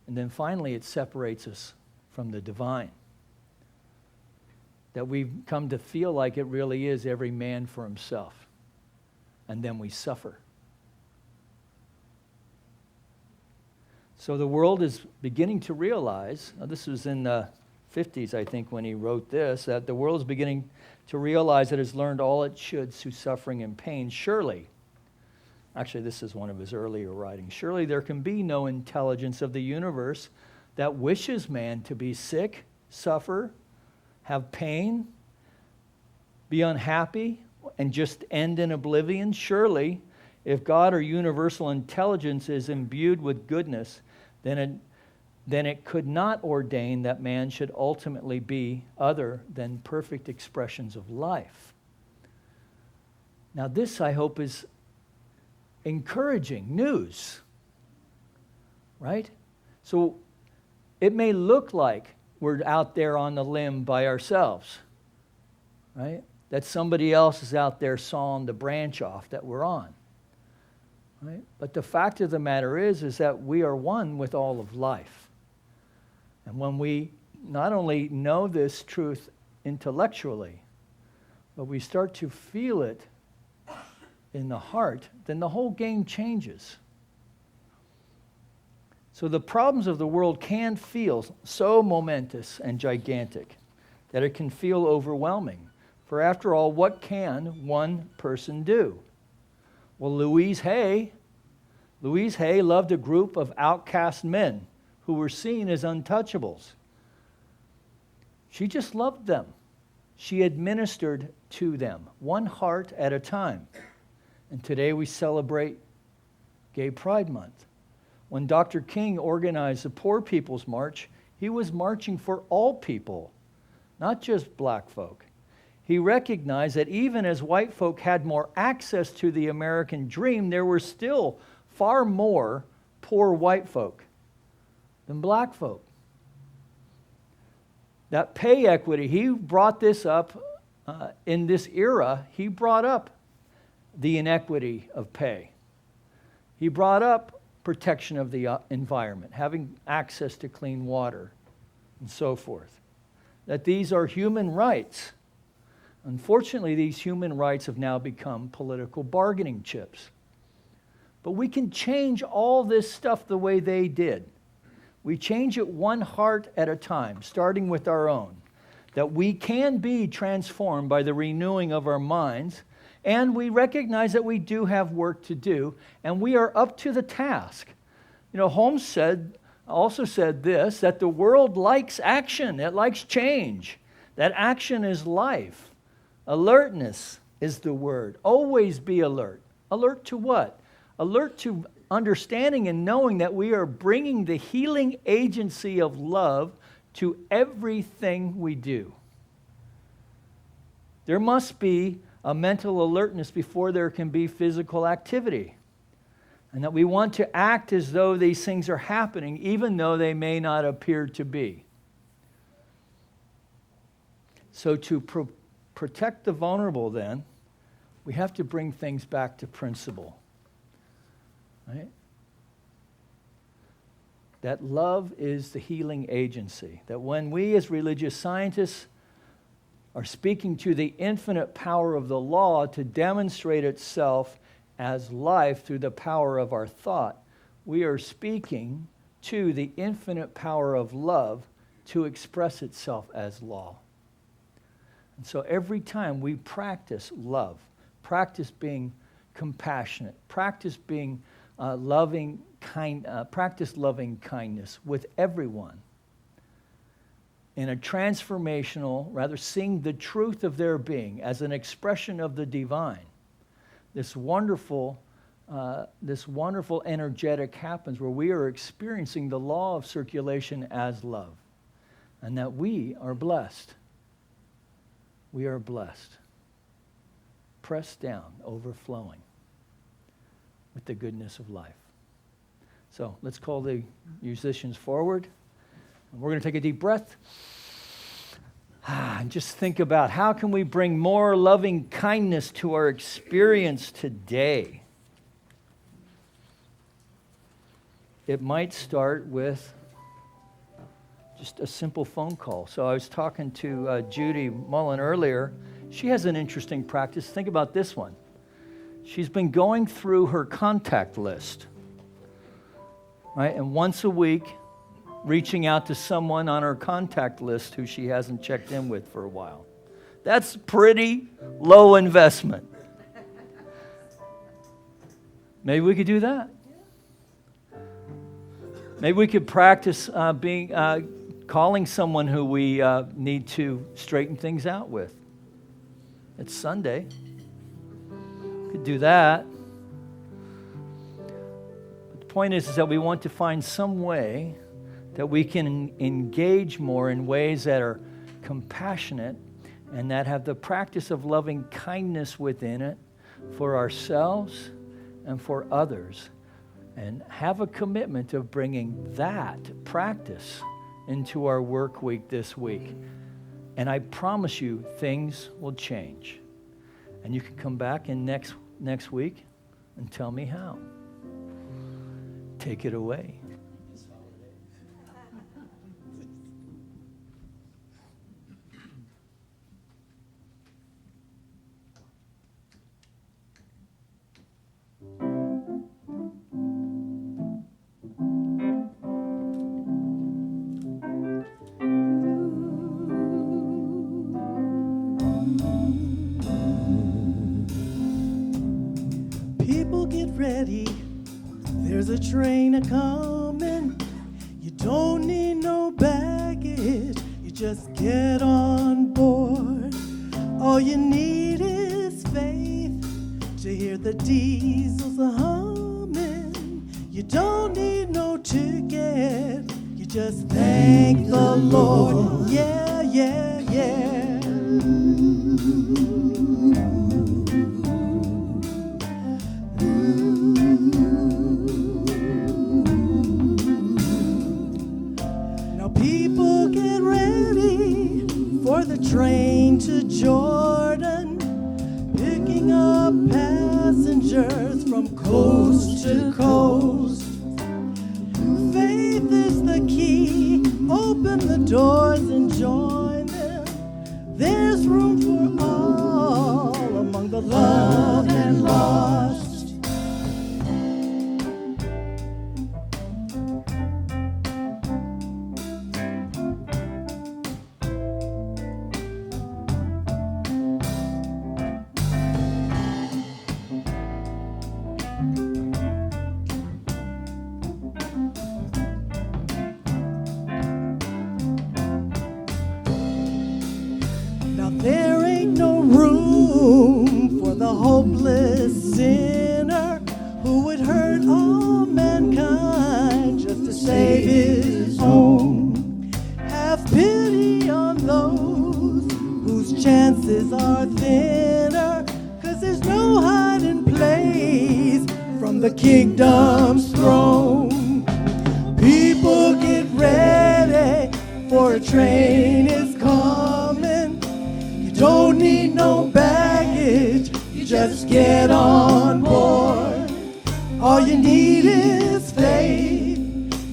And then finally, it separates us from the divine. That we've come to feel like it really is every man for himself. And then we suffer. So the world is beginning to realize, this was in the 50s, I think, when he wrote this, that the world is beginning to realize that it has learned all it should through suffering and pain. Surely, actually this is one of his earlier writings, surely there can be no intelligence of the universe that wishes man to be sick, suffer, have pain, be unhappy, and just end in oblivion. Surely, if God or universal intelligence is imbued with goodness, then it could not ordain that man should ultimately be other than perfect expressions of life. Now this, I hope, is encouraging news, right? So it may look like we're out there on the limb by ourselves, right? That somebody else is out there sawing the branch off that we're on. Right? But the fact of the matter is that we are one with all of life. And when we not only know this truth intellectually, but we start to feel it in the heart, then the whole game changes. So the problems of the world can feel so momentous and gigantic that it can feel overwhelming. For after all, what can one person do? Well, Louise Hay loved a group of outcast men who were seen as untouchables. She just loved them. She administered to them, one heart at a time. And today we celebrate Gay Pride Month. When Dr. King organized the Poor People's March, he was marching for all people, not just black folk. He recognized that even as white folk had more access to the American dream, there were still far more poor white folk than black folk. That pay equity, he brought this up in this era. He brought up the inequity of pay. He brought up protection of the environment, having access to clean water, and so forth. That these are human rights. Unfortunately, these human rights have now become political bargaining chips. But we can change all this stuff the way they did. We change it one heart at a time, starting with our own. That we can be transformed by the renewing of our minds, and we recognize that we do have work to do, and we are up to the task. You know, Holmes also said this, that the world likes action, it likes change. That action is life. Alertness is the word. Always be alert. Alert to what? Alert to understanding and knowing that we are bringing the healing agency of love to everything we do. There must be a mental alertness before there can be physical activity. And that we want to act as though these things are happening, even though they may not appear to be. So to protect the vulnerable, then, we have to bring things back to principle. Right? That love is the healing agency. That when we as religious scientists are speaking to the infinite power of the law to demonstrate itself as life through the power of our thought, we are speaking to the infinite power of love to express itself as law. And so every time we practice love, practice being compassionate, practice being practice loving kindness with everyone in a transformational, rather seeing the truth of their being as an expression of the divine. This wonderful energetic happens where we are experiencing the law of circulation as love, and that we are blessed. We are blessed, pressed down, overflowing with the goodness of life. So let's call the musicians forward. And we're going to take a deep breath. And just think about how can we bring more loving kindness to our experience today? It might start with just a simple phone call. So I was talking to Judy Mullen earlier. She has an interesting practice. Think about this one. She's been going through her contact list, right? And once a week, reaching out to someone on her contact list who she hasn't checked in with for a while. That's pretty low investment. Maybe we could do that. Maybe we could practice calling someone who we need to straighten things out with. It's Sunday. Could do that. But the point is that we want to find some way that we can engage more in ways that are compassionate and that have the practice of loving kindness within it for ourselves and for others, and have a commitment of bringing that practice into our work week this week. And I promise you, things will change. And you can come back in next week and tell me how. Take it away. People get ready, there's a train a-comin'. You don't need no baggage, you just get on board. All you need is faith to hear the diesels a-humming. You don't need no ticket, you just thank the Lord. Yeah, yeah, yeah. People get ready for the train to Jordan, picking up passengers from coast to coast. Faith is the key, open the doors and join them. There's room for all among the loved and lost. There ain't no room for the hopeless sinner who would hurt all mankind just to save his own. Have pity on those whose chances are thinner, 'cause there's no hiding place from the kingdom's throne. People get ready, for a train is coming. Don't need no baggage, you just get on board. All you need is faith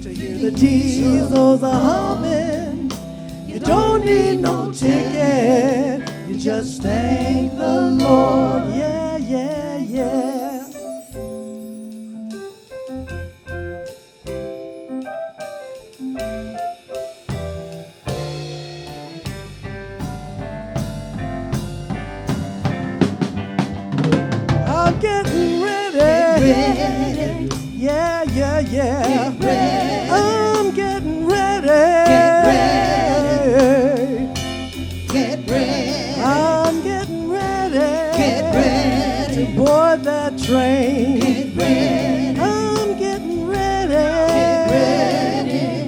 to hear the diesels a-humming. You don't need no ticket, you just thank the Lord. Yeah, yeah, yeah. I'm getting ready. Yeah, yeah, yeah. Get ready. I'm getting ready. Get ready. I'm getting ready. Get ready. To board that train. Get ready. I'm getting ready. Get ready.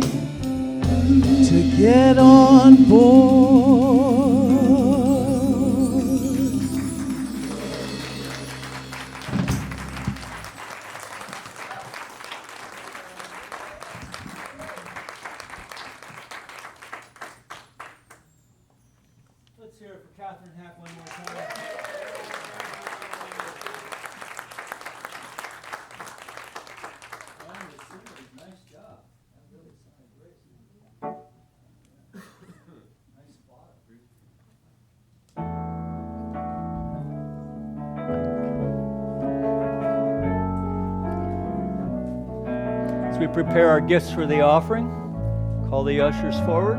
To get on board. As we prepare our gifts for the offering, call the ushers forward.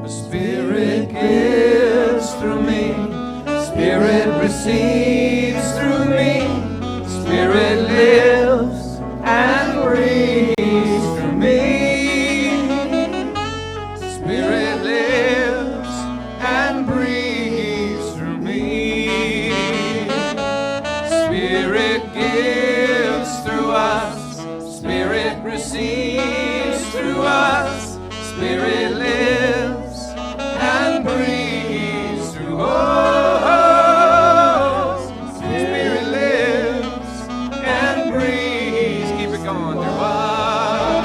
The Spirit gives through me, Spirit receives through me, Spirit lives and breathes through me. Spirit lives and breathes through me. Spirit gives through us, Spirit receives through us, Spirit lives and breathes through us. Spirit lives and breathes. Keep it going through us.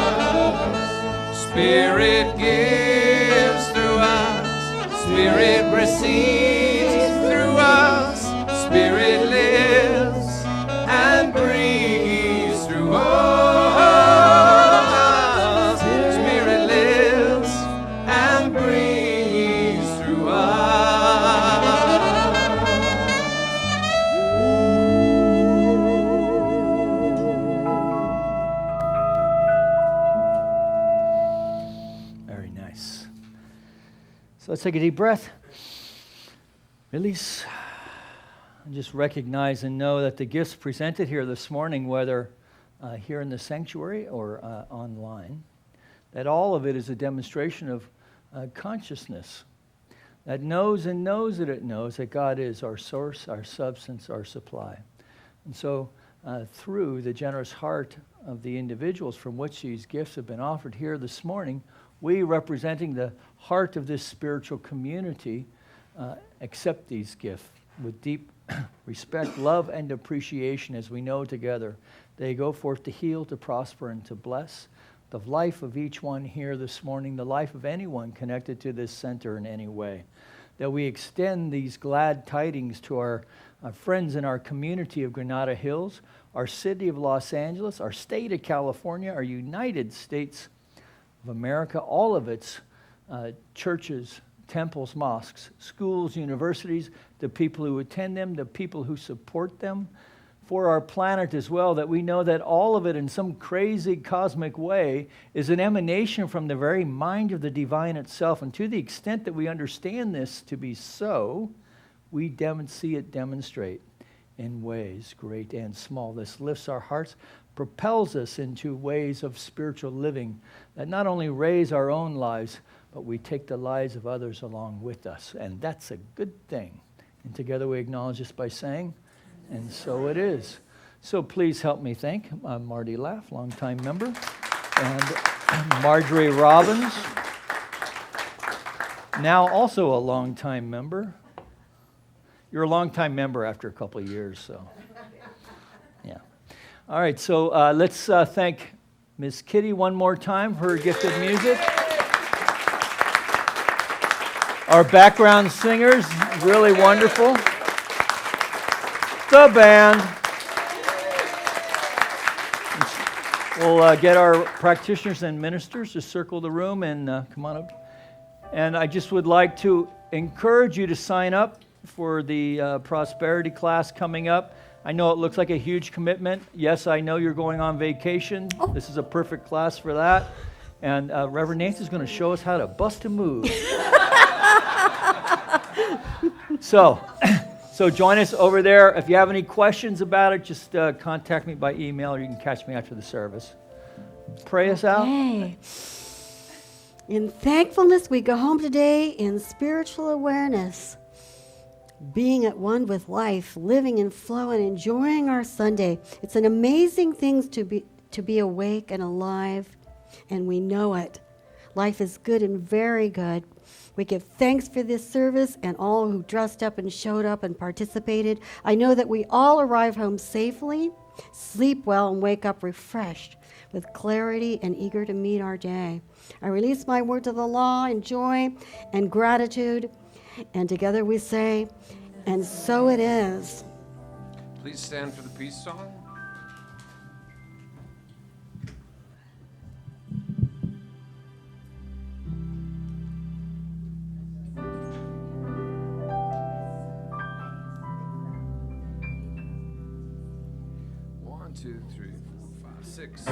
Spirit gives through us. Spirit receives through us. Spirit lives and breathes through us. Spirit lives and breathes through us. Very nice. So let's take a deep breath. Release. And just recognize and know that the gifts presented here this morning, whether here in the sanctuary or online, that all of it is a demonstration of consciousness that knows and knows that it knows that God is our source, our substance, our supply. And so through the generous heart of the individuals from which these gifts have been offered here this morning, we, representing the heart of this spiritual community, accept these gifts with deep respect, love, and appreciation as we know together they go forth to heal, to prosper, and to bless the life of each one here this morning, the life of anyone connected to this center in any way. That we extend these glad tidings to our friends in our community of Granada Hills, our city of Los Angeles, our state of California, our United States of America, all of its churches, temples, mosques, schools, universities, the people who attend them, the people who support them, for our planet as well, that we know that all of it in some crazy cosmic way is an emanation from the very mind of the divine itself. And to the extent that we understand this to be so, we see it demonstrate in ways great and small. This lifts our hearts, propels us into ways of spiritual living that not only raise our own lives, but we take the lives of others along with us. And that's a good thing. And together we acknowledge this by saying, and so it is. So please help me thank Marty Laff, longtime member, and Marjorie Robbins, now also a longtime member. You're a longtime member after a couple of years, so yeah. All right, so let's thank Miss Kitty one more time for her gift of music. Our background singers, really wonderful. The band. We'll get our practitioners and ministers to circle the room and come on up. And I just would like to encourage you to sign up for the prosperity class coming up. I know it looks like a huge commitment. Yes, I know you're going on vacation. This is a perfect class for that. And Reverend Nancy's going to show us how to bust a move. So join us over there. If you have any questions about it, just contact me by email, or you can catch me after the service. Pray us out. Okay. In thankfulness, we go home today in spiritual awareness, being at one with life, living in flow, and enjoying our Sunday. It's an amazing thing to be awake and alive, and we know it. Life is good and very good. We give thanks for this service and all who dressed up and showed up and participated. I know that we all arrive home safely, sleep well, and wake up refreshed with clarity and eager to meet our day. I release my words of the law in joy and gratitude, and together we say, and so it is. Please stand for the peace song. One, two, three, four, five, six.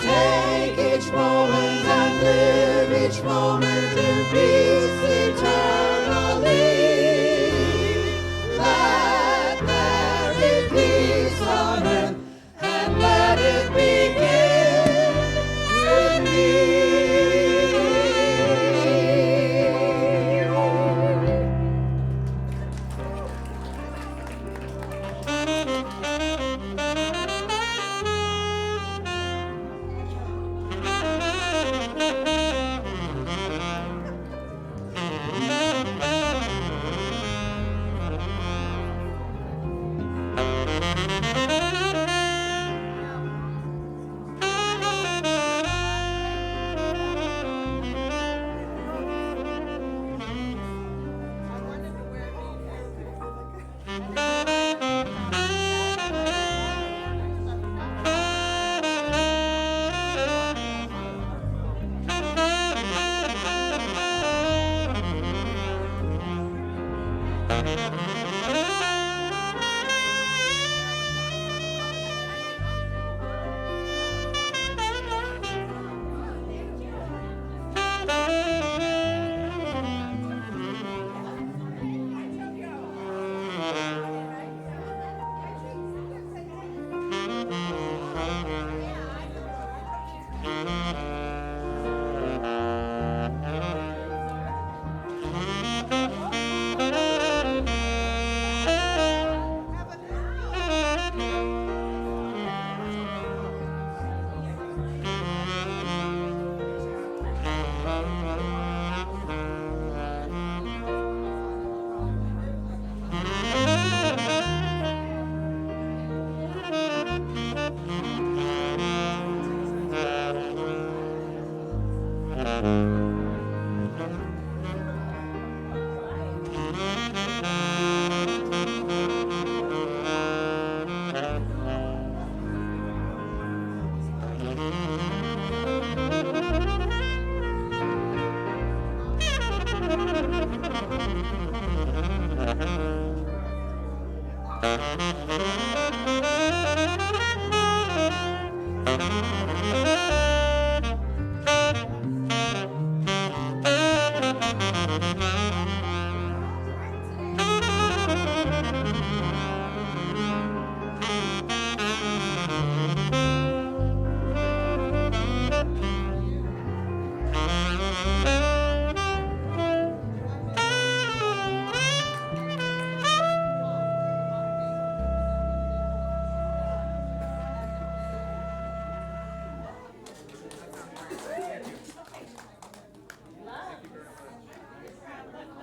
take each moment and live each moment in peace eternally. Let there be peace on earth, and let it begin with me. Thank you.